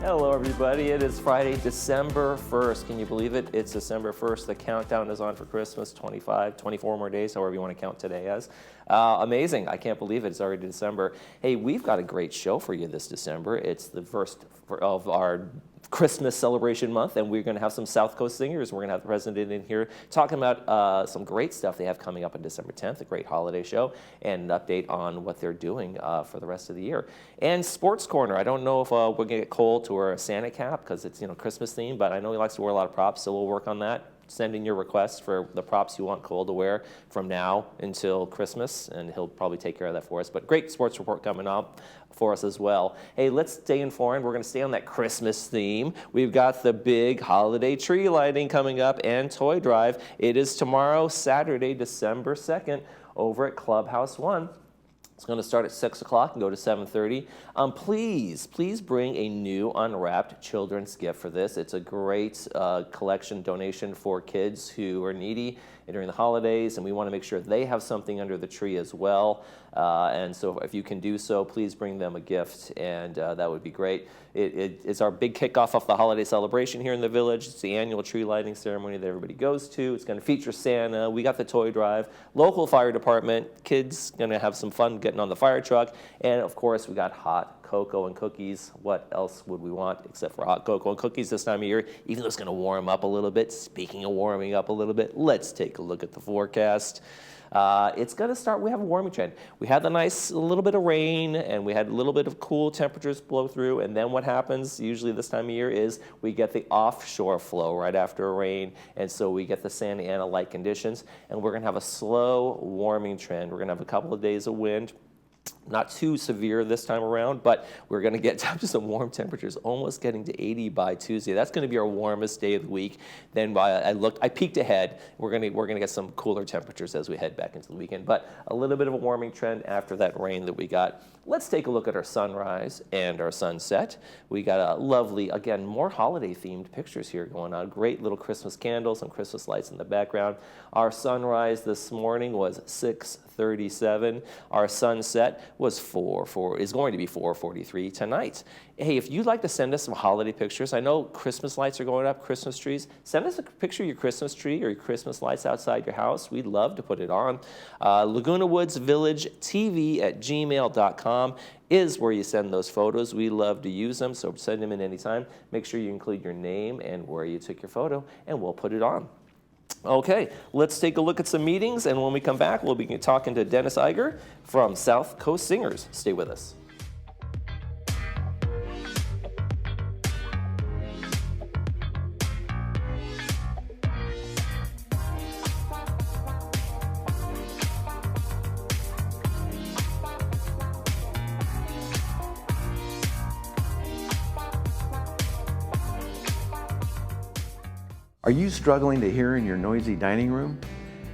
Hello, everybody. It is Friday, December 1st. Can you believe it? It's December 1st. The countdown is on for Christmas, 24 more days, however you want to count today as. Amazing. I can't believe it. It's already December. Hey, we've got a great show for you this December. It's the first of our Christmas celebration month, and we're going to have some South Coast singers. We're going to have the president in here talking about some great stuff they have coming up on December 10th, a great holiday show, and an update on what they're doing for the rest of the year. And Sports Corner, I don't know if we're going to get Cole to wear a Santa cap because it's Christmas theme, but I know he likes to wear a lot of props, so we'll work on that. Send in your requests for the props you want Cole to wear from now until Christmas, and he'll probably take care of that for us. But great sports report coming up for us as well. Hey, let's stay informed. We're going to stay on that Christmas theme. We've got the big holiday tree lighting coming up and toy drive. It is tomorrow, Saturday, December 2nd, over at Clubhouse 1. It's going to start at 6 o'clock and go to 7:30. Please bring a new unwrapped children's gift for this. It's a great collection donation for kids who are needy during the holidays, and we want to make sure they have something under the tree as well. And so if you can do so, please bring them a gift, and that would be great. It's our big kickoff of the holiday celebration here in the village. It's the annual tree lighting ceremony that everybody goes to. It's going to feature Santa. We got the toy drive, local fire department, kids going to have some fun getting on the fire truck, and of course we got hot cocoa and cookies. What else would we want except for hot cocoa and cookies this time of year, even though it's going to warm up a little bit. Speaking of warming up a little bit, let's take a look at the forecast. It's going to start, we have a warming trend. We had the nice little bit of rain, and we had a little bit of cool temperatures blow through, and then what happens usually this time of year is we get the offshore flow right after a rain, and so we get the Santa Ana-like conditions, and we're going to have a slow warming trend. We're going to have a couple of days of wind. Not too severe this time around, but we're going to get down to some warm temperatures, almost getting to 80 by Tuesday. That's going to be our warmest day of the week. Then I peeked ahead. We're going to get some cooler temperatures as we head back into the weekend, but a little bit of a warming trend after that rain that we got. Let's take a look at our sunrise and our sunset. We got a lovely, again, more holiday-themed pictures here going on. Great little Christmas candles and Christmas lights in the background. Our sunrise this morning was 6:37. Our sunset was is going to be 4:43 tonight. Hey, if you'd like to send us some holiday pictures, I know Christmas lights are going up, Christmas trees. Send us a picture of your Christmas tree or your Christmas lights outside your house. We'd love to put it on. Laguna Woods Village TV at gmail.com is where you send those photos. We love to use them, so send them in anytime. Make sure you include your name and where you took your photo, and we'll put it on. Okay, let's take a look at some meetings, and when we come back, we'll be talking to Dennis Iger from South Coast Singers. Stay with us. Are you struggling to hear in your noisy dining room?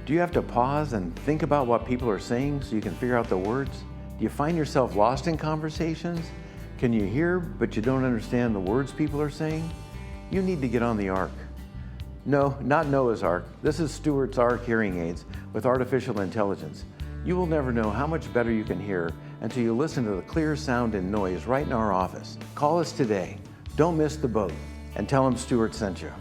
Do you have to pause and think about what people are saying so you can figure out the words? Do you find yourself lost in conversations? Can you hear but you don't understand the words people are saying? You need to get on the Ark. No, not Noah's Ark. This is Stewart's Ark hearing aids with artificial intelligence. You will never know how much better you can hear until you listen to the clear sound and noise right in our office. Call us today. Don't miss the boat, and tell them Stewart sent you.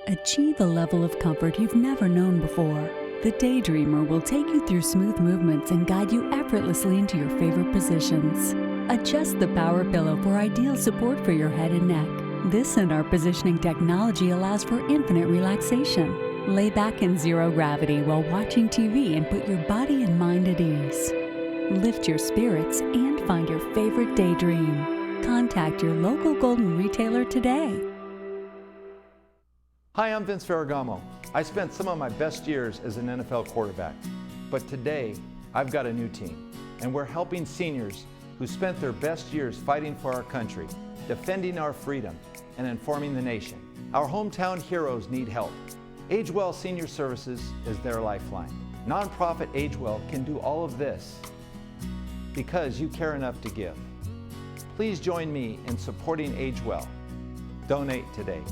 Achieve a level of comfort you've never known before. The Daydreamer will take you through smooth movements and guide you effortlessly into your favorite positions. Adjust the power pillow for ideal support for your head and neck. This and our positioning technology allows for infinite relaxation. Lay back in zero gravity while watching TV and put your body and mind at ease. Lift your spirits and find your favorite daydream. Contact your local Golden retailer today. Hi, I'm Vince Ferragamo. I spent some of my best years as an NFL quarterback, but today I've got a new team, and we're helping seniors who spent their best years fighting for our country, defending our freedom, and informing the nation. Our hometown heroes need help. AgeWell Senior Services is their lifeline. Nonprofit AgeWell can do all of this because you care enough to give. Please join me in supporting AgeWell. Donate today.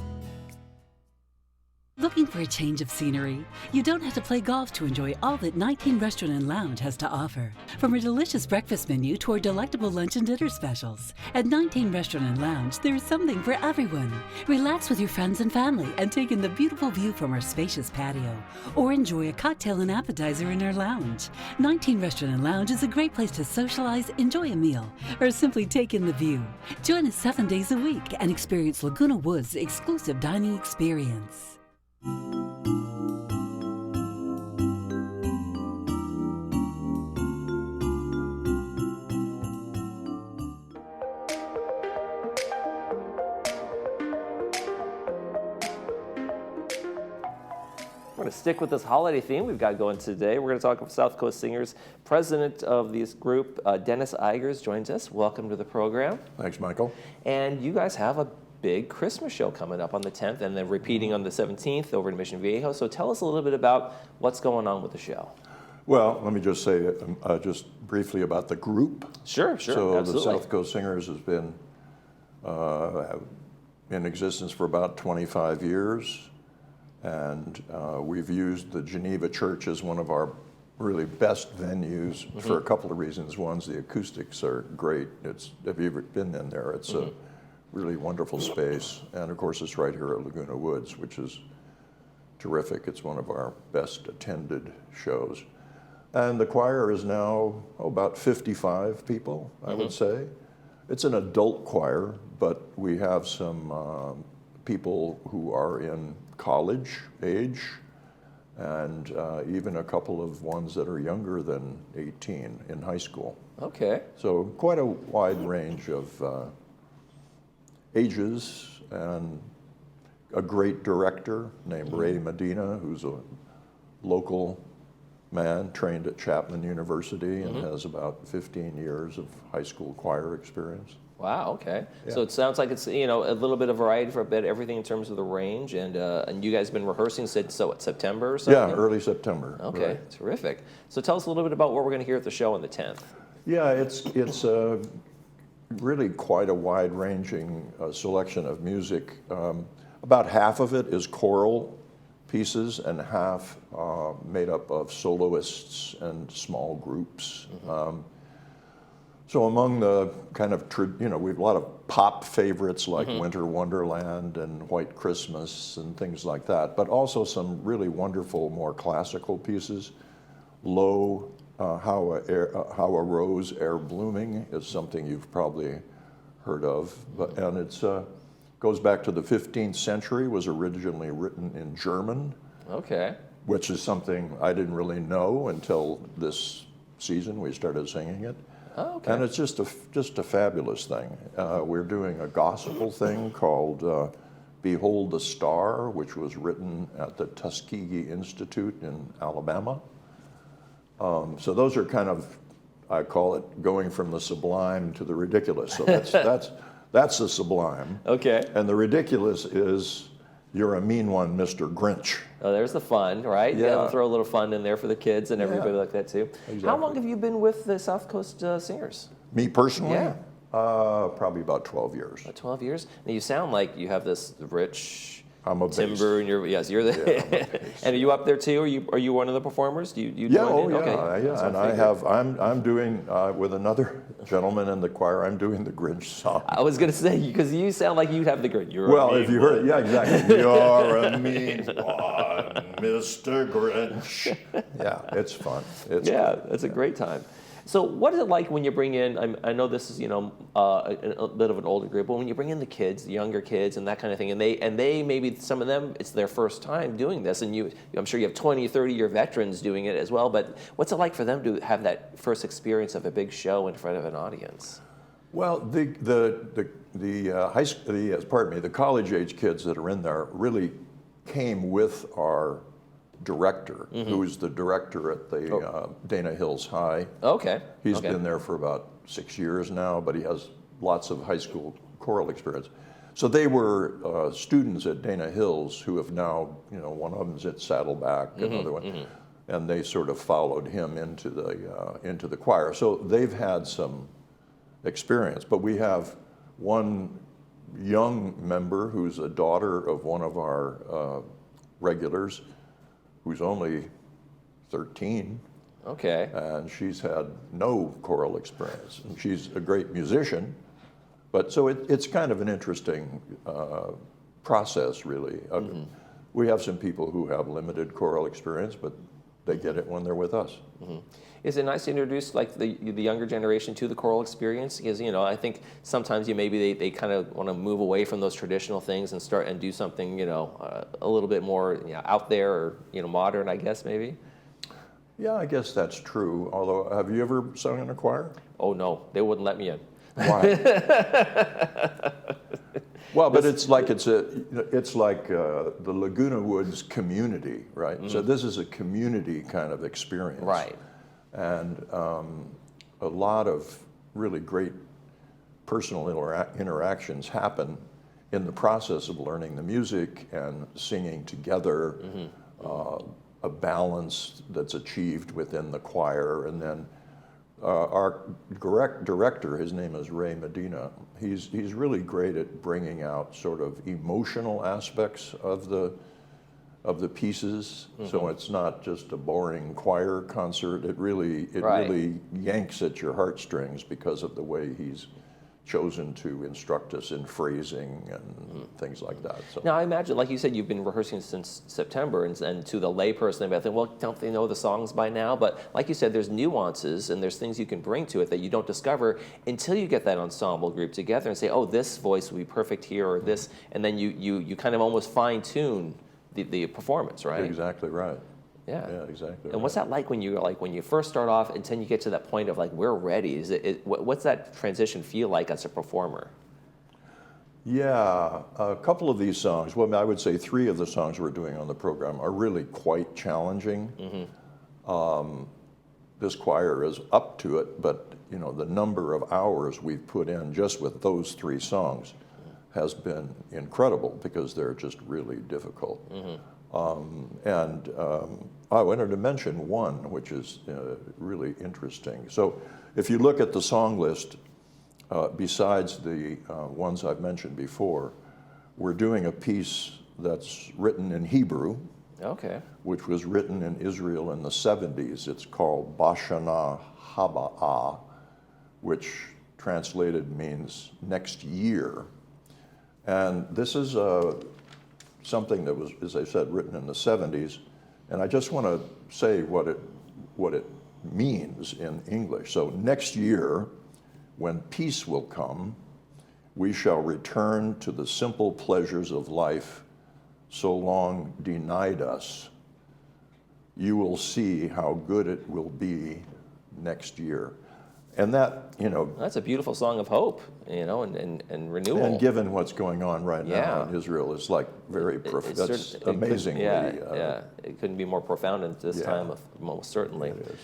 Looking for a change of scenery? You don't have to play golf to enjoy all that 19 Restaurant and Lounge has to offer. From a delicious breakfast menu to our delectable lunch and dinner specials. At 19 Restaurant and Lounge, there is something for everyone. Relax with your friends and family and take in the beautiful view from our spacious patio. Or enjoy a cocktail and appetizer in our lounge. 19 Restaurant and Lounge is a great place to socialize, enjoy a meal, or simply take in the view. Join us 7 days a week and experience Laguna Woods' exclusive dining experience. We're going to stick with this holiday theme we've got going today. We're going to talk with South Coast Singers. President of this group, Dennis Eigers, joins us. Welcome to the program. Thanks, Michael. And you guys have a big Christmas show coming up on the 10th and then repeating on the 17th over in Mission Viejo. So tell us a little bit about what's going on with the show. Well, let me just say just briefly about the group. Sure, So absolutely. the South Coast Singers has been in existence for about 25 years. And we've used the Geneva Church as one of our really best venues for a couple of reasons. One's the acoustics are great. Have you ever been in there? It's a really wonderful space. And of course, it's right here at Laguna Woods, which is terrific. It's one of our best attended shows. And the choir is now about 55 people, I would say. It's an adult choir, but we have some people who are in college age, and even a couple of ones that are younger than 18 in high school. Okay. So quite a wide range of ages, and a great director named Ray Medina, who's a local man trained at Chapman University and has about 15 years of high school choir experience. Wow, okay. Yeah. So it sounds like it's, a little bit of variety for a bit, everything in terms of the range, and you guys have been rehearsing since, September or something? Yeah, early September. Okay, right. terrific. So tell us a little bit about what we're going to hear at the show on the 10th. Yeah, it's really quite a wide-ranging selection of music. About half of it is choral pieces and half made up of soloists and small groups. So among the kind of, we have a lot of pop favorites like Winter Wonderland and White Christmas and things like that, but also some really wonderful, more classical pieces. Low, How a Rose Ere Blooming is something you've probably heard of, and it's goes back to the 15th century, was originally written in German. Okay. Which is something I didn't really know until this season we started singing it. Oh, okay. And it's just a fabulous thing. We're doing a gospel thing called Behold the Star, which was written at the Tuskegee Institute in Alabama. So those are kind of, I call it going from the sublime to the ridiculous. So that's the sublime. Okay. And the ridiculous is, you're a mean one, Mr. Grinch. Oh, there's the fun, right? Yeah. We'll throw a little fun in there for the kids and everybody like that too. Exactly. How long have you been with the South Coast Singers? Me personally? Yeah. Probably about 12 years. About 12 years? Now you sound like you have this rich I'm a bass. timbre in your, yes, you're the, Yeah, I'm a bass. And are you up there too? Are you one of the performers? Do you Yeah, join in? yeah, Okay. That's and what I figured. I'm doing, with another gentleman in the choir, I'm doing the Grinch song. I was going to say, because you sound like you'd have the grin. You're Well, a if mean you one. heard it, yeah, exactly. You're a mean one, Mr. Grinch. Yeah, it's fun. It's Yeah, that's a great time. So what is it like when you bring in, I know this is, a bit of an older group, but when you bring in the kids, the younger kids and that kind of thing, and they maybe some of them, it's their first time doing this, and I'm sure you have 20, 30-year veterans doing it as well, but what's it like for them to have that first experience of a big show in front of an audience? Well, the college age kids that are in there really came with our director, who is the director at the Dana Hills High. Okay. He's okay. been there for about 6 years now, but he has lots of high school choral experience. So they were students at Dana Hills who have now, one of them's at Saddleback, another one, and they sort of followed him into the choir. So they've had some experience, but we have one young member who's a daughter of one of our regulars who's only 13, Okay. and she's had no choral experience. And she's a great musician, but so it's kind of an interesting process, really. We have some people who have limited choral experience, but they get it when they're with us. Is it nice to introduce like the younger generation to the choral experience? Because I think sometimes maybe they kind of want to move away from those traditional things and start and do something a little bit more out there or modern, I guess maybe. Yeah, I guess that's true. Although, have you ever sung in a choir? Oh no, they wouldn't let me in. Why? Well, but it's like the Laguna Woods community, right? So this is a community kind of experience, Right. And a lot of really great personal interactions happen in the process of learning the music and singing together. A balance that's achieved within the choir, and then our director, his name is Ray Medina. He's really great at bringing out sort of emotional aspects of the pieces. So it's not just a boring choir concert. It really yanks at your heartstrings because of the way he's chosen to instruct us in phrasing and things like that. So. Now I imagine, like you said, you've been rehearsing since September, and to the layperson, I think, well, don't they know the songs by now? But like you said, there's nuances and there's things you can bring to it that you don't discover until you get that ensemble group together and say, oh, this voice would be perfect here, or this, and then you kind of almost fine tune the performance, right? Exactly right. Yeah. Yeah, exactly. And what's that like when you first start off until you get to that point of like we're ready? What's that transition feel like as a performer? Yeah, a couple of these songs. Well, I would say 3 of the songs we're doing on the program are really quite challenging. This choir is up to it, but the number of hours we've put in just with those 3 songs has been incredible because they're just really difficult. I wanted to mention one, which is really interesting. So if you look at the song list, besides the ones I've mentioned before, we're doing a piece that's written in Hebrew, which was written in Israel in the 70s. It's called Bashana Haba'ah, which translated means next year. And this is something that was, as I said, written in the 70s. And I just want to say what it means in English. So next year, when peace will come, we shall return to the simple pleasures of life so long denied us. You will see how good it will be next year. And that, that's a beautiful song of hope, and renewal. And given what's going on right now in Israel, it's like very that's amazingly. It couldn't be more profound at this time, most certainly. It is.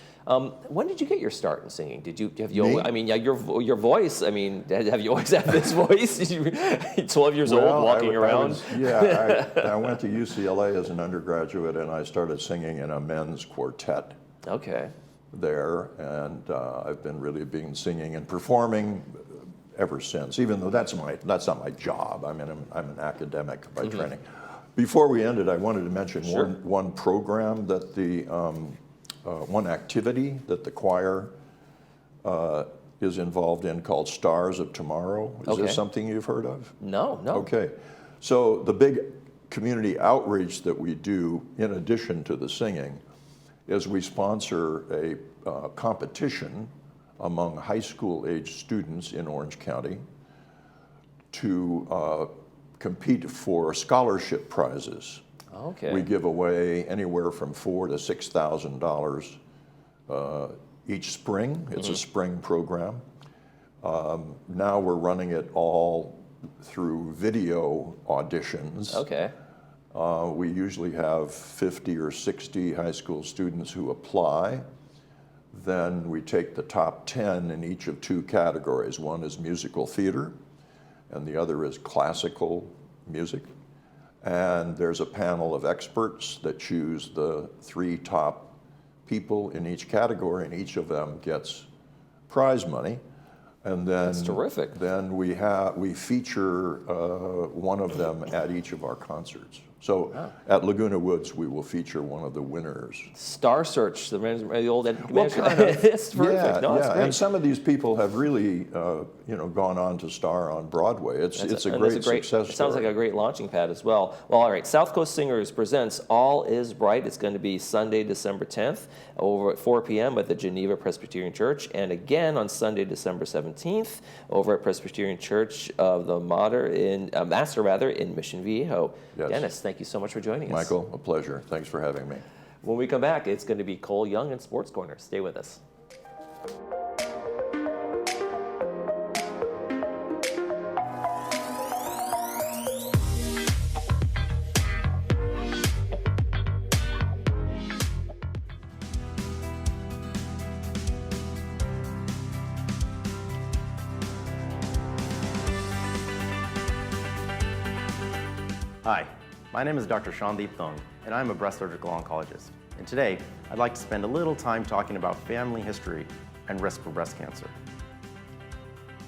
When did you get your start in singing? Have you? Me? I mean, your voice. I mean, have you always had this voice? You're 12 years old, walking around. I went to UCLA as an undergraduate, and I started singing in a men's quartet. Okay. There, and I've been singing and performing ever since. Even though that's not my job. I mean, I'm an academic by training. Before we ended, I wanted to mention one program that one activity that the choir is involved in called Stars of Tomorrow. Is this something you've heard of? No. Okay, so the big community outreach that we do, in addition to the singing, is we sponsor a competition among high school age students in Orange County to compete for scholarship prizes. Okay. We give away anywhere from $4,000 to $6,000 each spring. It's a spring program. Now we're running it all through video auditions. Okay. We usually have 50 or 60 high school students who apply. Then we take the top 10 in each of 2 categories. One is musical theater, and the other is classical music. And there's a panel of experts that choose the 3 top people in each category, and each of them gets prize money. And then That's terrific. Then we feature one of them at each of our concerts. So at Laguna Woods, we will feature one of the winners. Star Search, the old Well, kind of. It's perfect. Yeah, No, it's yeah. great. And some of these people have really, gone on to star on Broadway. It's a great success story. It sounds like a great launching pad as well. Well, all right. South Coast Singers presents All Is Bright. It's going to be Sunday, December 10th, over at 4 p.m. at the Geneva Presbyterian Church, and again on Sunday, December 17th, over at Presbyterian Church of the Master in Mission Viejo. Yes. Dennis, thank you so much for joining us. Michael, a pleasure. Thanks for having me. When we come back, it's going to be Cole Young and Sports Corner. Stay with us. Hi, my name is Dr. Shandeep Thong, and I'm a breast surgical oncologist. And today, I'd like to spend a little time talking about family history and risk for breast cancer.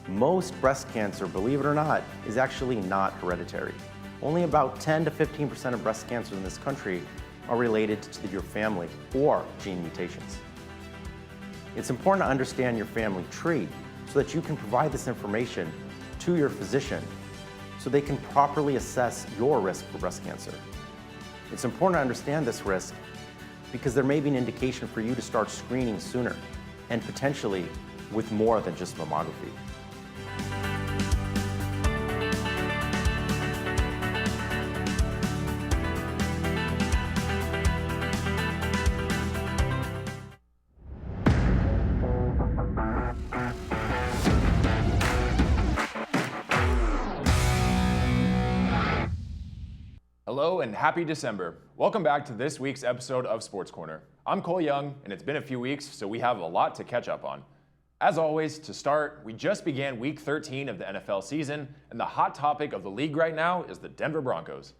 Most breast cancer, believe it or not, is actually not hereditary. Only about 10 to 15% of breast cancers in this country are related to your family or gene mutations. It's important to understand your family tree so that you can provide this information to your physician so they can properly assess your risk for breast cancer. It's important to understand this risk because there may be an indication for you to start screening sooner and potentially with more than just mammography. Hello and happy December. Welcome back to this week's episode of Sports Corner. I'm Cole Young, and it's been a few weeks, so we have a lot to catch up on. As always, to start, we just began Week 13 of the NFL season, and the hot topic of the league right now is the Denver Broncos.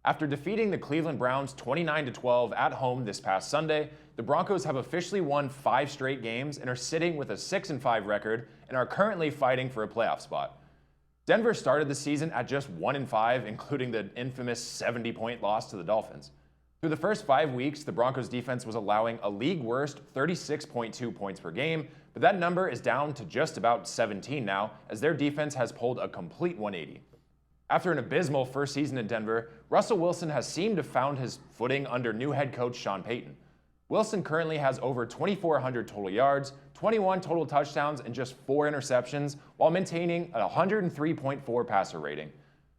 After defeating the Cleveland Browns 29-12 at home this past Sunday, the Broncos have officially won 5 straight games and are sitting with a 6-5 record and are currently fighting for a playoff spot. Denver started the season at just 1-5, including the infamous 70-point loss to the Dolphins. Through the first 5 weeks, the Broncos defense was allowing a league-worst 36.2 points per game, but that number is down to just about 17 now, as their defense has pulled a complete 180. After an abysmal first season in Denver, Russell Wilson has seemed to have found his footing under new head coach Sean Payton. Wilson currently has over 2,400 total yards, 21 total touchdowns, and just 4 interceptions, while maintaining a 103.4 passer rating.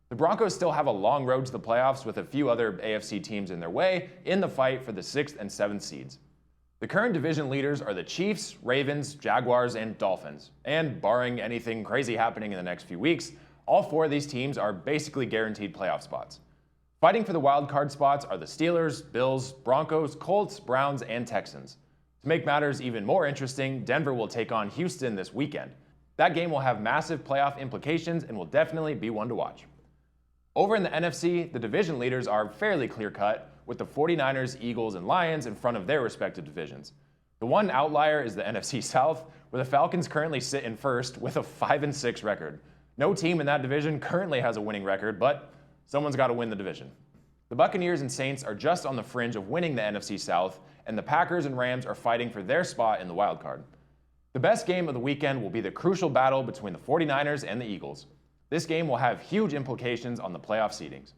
The Broncos still have a long road to the playoffs with a few other AFC teams in their way in the fight for the 6th and 7th seeds. The current division leaders are the Chiefs, Ravens, Jaguars, and Dolphins. And barring anything crazy happening in the next few weeks, all 4 of these teams are basically guaranteed playoff spots. Fighting for the wild card spots are the Steelers, Bills, Broncos, Colts, Browns, and Texans. To make matters even more interesting, Denver will take on Houston this weekend. That game will have massive playoff implications and will definitely be one to watch. Over in the NFC, the division leaders are fairly clear-cut, with the 49ers, Eagles, and Lions in front of their respective divisions. The one outlier is the NFC South, where the Falcons currently sit in first with a 5-6 record. No team in that division currently has a winning record, but someone's got to win the division. The Buccaneers and Saints are just on the fringe of winning the NFC South, and the Packers and Rams are fighting for their spot in the wild card. The best game of the weekend will be the crucial battle between the 49ers and the Eagles. This game will have huge implications on the playoff seedings.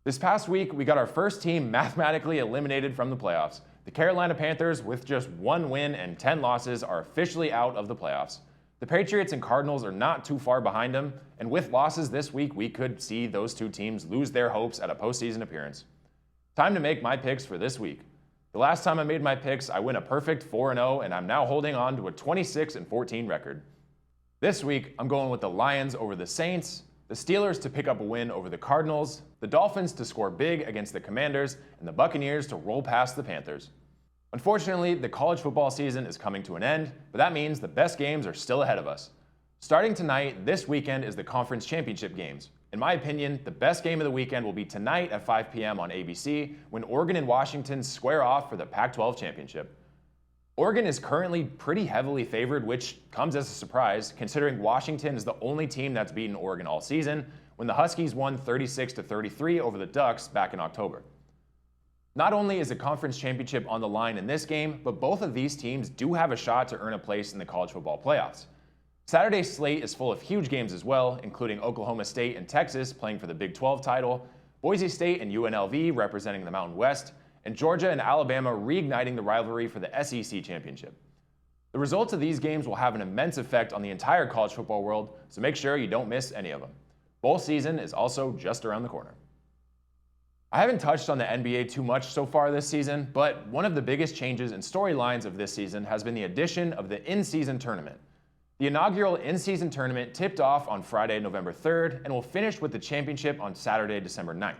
This past week, we got our first team mathematically eliminated from the playoffs. The Carolina Panthers, with just 1 win and 10 losses, are officially out of the playoffs. The Patriots and Cardinals are not too far behind them, and with losses this week, we could see those 2 teams lose their hopes at a postseason appearance. Time to make my picks for this week. The last time I made my picks, I went a perfect 4-0, and I'm now holding on to a 26-14 record. This week, I'm going with the Lions over the Saints, the Steelers to pick up a win over the Cardinals, the Dolphins to score big against the Commanders, and the Buccaneers to roll past the Panthers. Unfortunately, the college football season is coming to an end, but that means the best games are still ahead of us. Starting tonight, this weekend is the conference championship games. In my opinion, the best game of the weekend will be tonight at 5 p.m. on ABC when Oregon and Washington square off for the Pac-12 championship. Oregon is currently pretty heavily favored, which comes as a surprise considering Washington is the only team that's beaten Oregon all season when the Huskies won 36-33 over the Ducks back in October. Not only is the conference championship on the line in this game, but both of these teams do have a shot to earn a place in the college football playoffs. Saturday's slate is full of huge games as well, including Oklahoma State and Texas playing for the Big 12 title, Boise State and UNLV representing the Mountain West, and Georgia and Alabama reigniting the rivalry for the SEC championship. The results of these games will have an immense effect on the entire college football world, so make sure you don't miss any of them. Bowl season is also just around the corner. I haven't touched on the NBA too much so far this season, but one of the biggest changes and storylines of this season has been the addition of the in-season tournament. The inaugural in-season tournament tipped off on Friday, November 3rd, and will finish with the championship on Saturday, December 9th.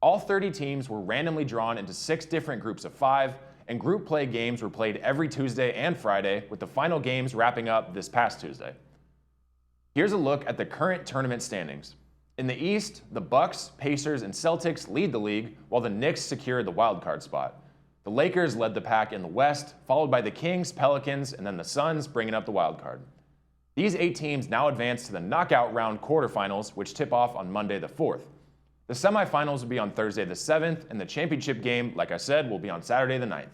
All 30 teams were randomly drawn into 6 different groups of 5, and group play games were played every Tuesday and Friday, with the final games wrapping up this past Tuesday. Here's a look at the current tournament standings. In the East, the Bucks, Pacers, and Celtics lead the league, while the Knicks secured the wildcard spot. The Lakers led the pack in the West, followed by the Kings, Pelicans, and then the Suns bringing up the wildcard. These 8 teams now advance to the knockout round quarterfinals, which tip off on Monday the 4th. The semifinals will be on Thursday the 7th, and the championship game, like I said, will be on Saturday the 9th.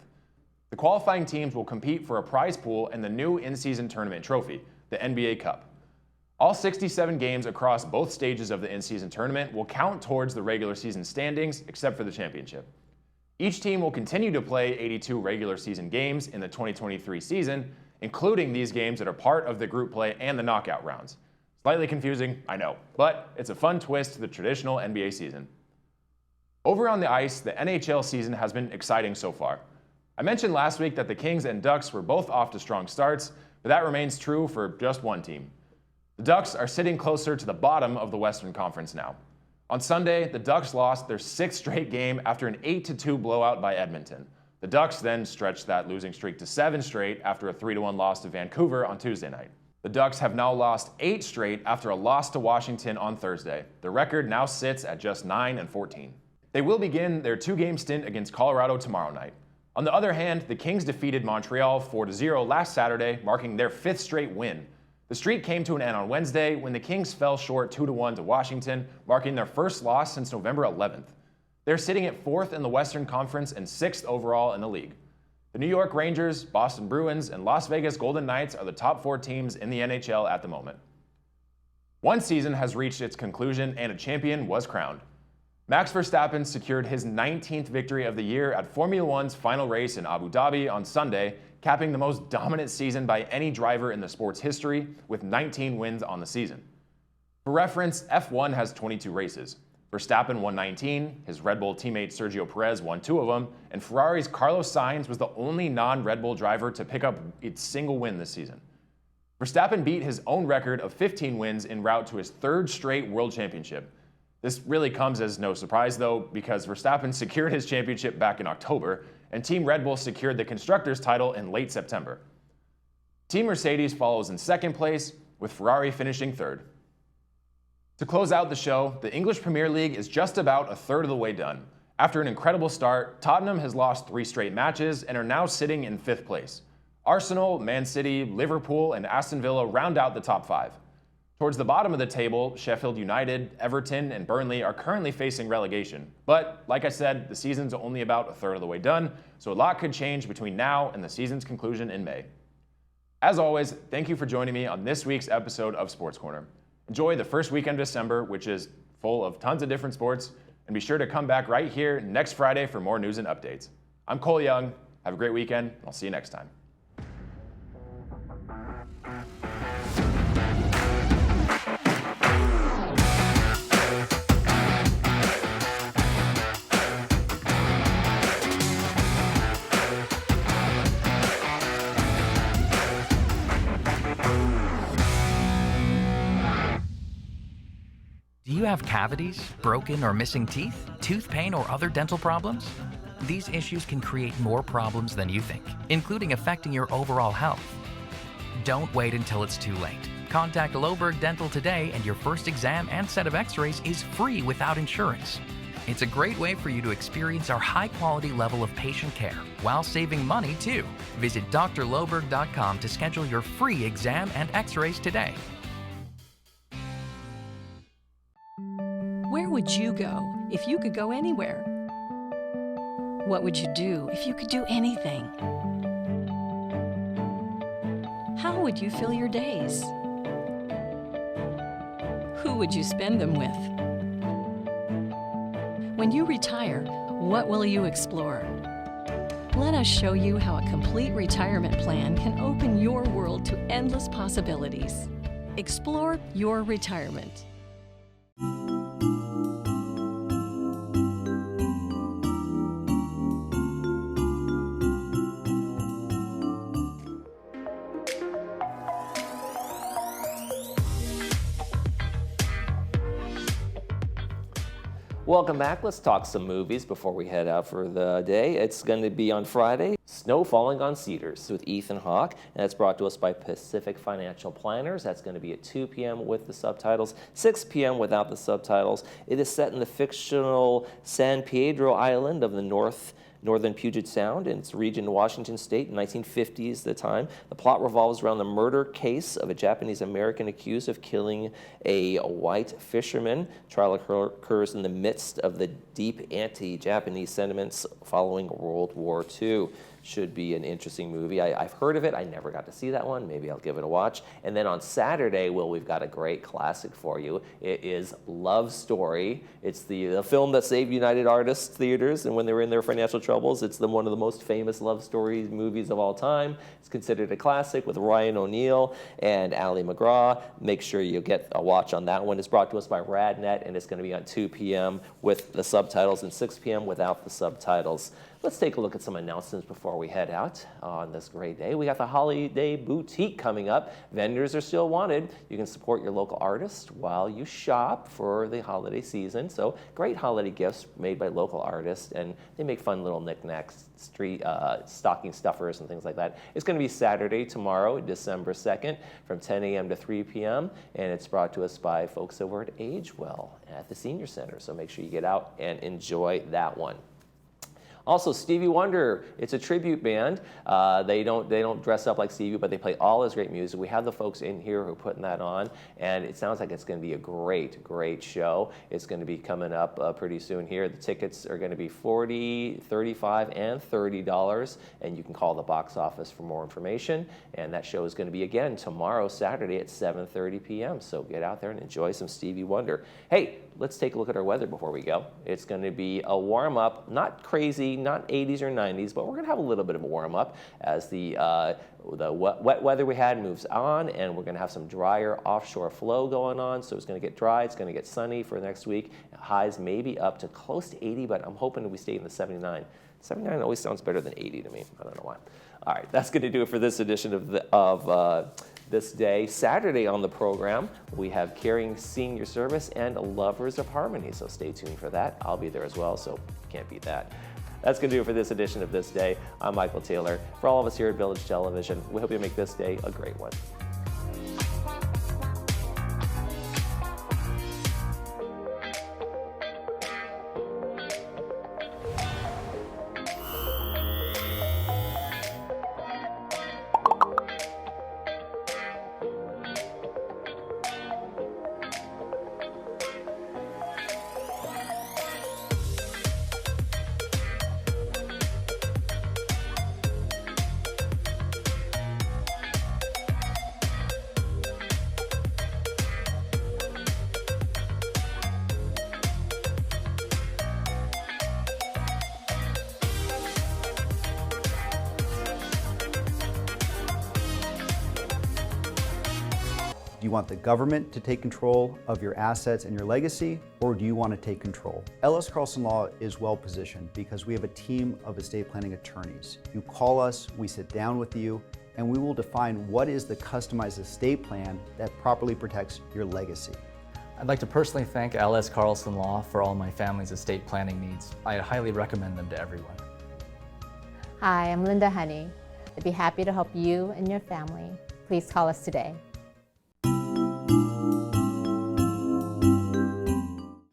The qualifying teams will compete for a prize pool and the new in-season tournament trophy, the NBA Cup. All 67 games across both stages of the in-season tournament will count towards the regular season standings, except for the championship. Each team will continue to play 82 regular season games in the 2023 season, including these games that are part of the group play and the knockout rounds. Slightly confusing, I know, but it's a fun twist to the traditional NBA season. Over on the ice, the NHL season has been exciting so far. I mentioned last week that the Kings and Ducks were both off to strong starts, but that remains true for just one team. The Ducks are sitting closer to the bottom of the Western Conference now. On Sunday, the Ducks lost their 6th straight game after an 8-2 blowout by Edmonton. The Ducks then stretched that losing streak to 7 straight after a 3-1 loss to Vancouver on Tuesday night. The Ducks have now lost 8 straight after a loss to Washington on Thursday. The record now sits at just 9-14. They will begin their 2-game stint against Colorado tomorrow night. On the other hand, the Kings defeated Montreal 4-0 last Saturday, marking their 5th straight win. The streak came to an end on Wednesday when the Kings fell short 2-1 to Washington, marking their first loss since November 11th. They're sitting at 4th in the Western Conference and 6th overall in the league. The New York Rangers, Boston Bruins, and Las Vegas Golden Knights are the top 4 teams in the NHL at the moment. One season has reached its conclusion and a champion was crowned. Max Verstappen secured his 19th victory of the year at Formula One's final race in Abu Dhabi on Sunday, capping the most dominant season by any driver in the sport's history with 19 wins on the season. For reference, F1 has 22 races. Verstappen won 19, his Red Bull teammate Sergio Perez won 2 of them, and Ferrari's Carlos Sainz was the only non-Red Bull driver to pick up its single win this season. Verstappen beat his own record of 15 wins en route to his 3rd straight World Championship. This really comes as no surprise though, because Verstappen secured his championship back in October, and Team Red Bull secured the Constructors' title in late September. Team Mercedes follows in 2nd place, with Ferrari finishing 3rd. To close out the show, the English Premier League is just about a third of the way done. After an incredible start, Tottenham has lost 3 straight matches and are now sitting in 5th place. Arsenal, Man City, Liverpool, and Aston Villa round out the top 5. Towards the bottom of the table, Sheffield United, Everton, and Burnley are currently facing relegation. But, like I said, the season's only about a third of the way done, so a lot could change between now and the season's conclusion in May. As always, thank you for joining me on this week's episode of Sports Corner. Enjoy the first weekend of December, which is full of tons of different sports, and be sure to come back right here next Friday for more news and updates. I'm Cole Young. Have a great weekend. I'll see you next time. Do you have cavities, broken or missing teeth, tooth pain, or other dental problems? These issues can create more problems than you think, including affecting your overall health. Don't wait until it's too late. Contact Loberg Dental today and your first exam and set of x-rays is free without insurance. It's a great way for you to experience our high-quality level of patient care while saving money, too. Visit drloberg.com to schedule your free exam and x-rays today. Where would you go if you could go anywhere? What would you do if you could do anything? How would you fill your days? Who would you spend them with? When you retire, what will you explore? Let us show you how a complete retirement plan can open your world to endless possibilities. Explore your retirement. Welcome back. Let's talk some movies before we head out for the day. It's going to be on Friday, Snow Falling on Cedars with Ethan Hawke, and it's brought to us by Pacific Financial Planners. That's going to be at 2 p.m. with the subtitles, 6 p.m. without the subtitles. It is set in the fictional San Pedro Island of the northern Puget Sound, and it's a region in Washington State. In 1950 is the time. The plot revolves around the murder case of a Japanese-American accused of killing a white fisherman. Trial occurs in the midst of the deep anti-Japanese sentiments following World War II. Should be an interesting movie. I've heard of it. I never got to see that one. Maybe I'll give it a watch. And then on Saturday, well, we've got a great classic for you. It is Love Story. It's the film that saved United Artists theaters, and when they were in their financial troubles, it's one of the most famous love story movies of all time. It's considered a classic with Ryan O'Neal and Ali MacGraw. Make sure you get a watch on that one. It's brought to us by RadNet, and it's going to be on 2 p.m. with the subtitles and 6 p.m. without the subtitles. Let's take a look at some announcements before we head out on this great day. We got the Holiday Boutique coming up. Vendors are still wanted. You can support your local artist while you shop for the holiday season. So great holiday gifts made by local artists, and they make fun little knickknacks, stocking stuffers and things like that. It's going to be Saturday, tomorrow, December 2nd, from 10 a.m. to 3 p.m., and it's brought to us by folks over at AgeWell at the Senior Center. So make sure you get out and enjoy that one. Also, Stevie Wonder, it's a tribute band. They don't dress up like Stevie, but they play all his great music. We have the folks in here who are putting that on, and it sounds like it's going to be a great, great show. It's going to be coming up pretty soon here. The tickets are going to be $40, $35, and $30, and you can call the box office for more information. And that show is going to be, again, tomorrow, Saturday at 7:30 p.m., so get out there and enjoy some Stevie Wonder. Hey, let's take a look at our weather before we go. It's going to be a warm-up, not crazy, not 80s or 90s, but we're going to have a little bit of a warm-up as the wet weather we had moves on, and we're going to have some drier offshore flow going on, so it's going to get dry, it's going to get sunny for next week. Highs maybe up to close to 80, but I'm hoping we stay in the 79. 79 always sounds better than 80 to me. I don't know why. All right, that's going to do it for this edition of This Day. Saturday on the program, we have Caring Senior Service and Lovers of Harmony, so stay tuned for that. I'll be there as well, so you can't beat that. That's going to do it for this edition of This Day. I'm Michael Taylor. For all of us here at Village Television, we hope you make this day a great one. Do you want the government to take control of your assets and your legacy, or do you want to take control? Ellis Carlson Law is well positioned because we have a team of estate planning attorneys. You call us, we sit down with you, and we will define what is the customized estate plan that properly protects your legacy. I'd like to personally thank L.S. Carlson Law for all my family's estate planning needs. I highly recommend them to everyone. Hi, I'm Linda Honey. I'd be happy to help you and your family. Please call us today.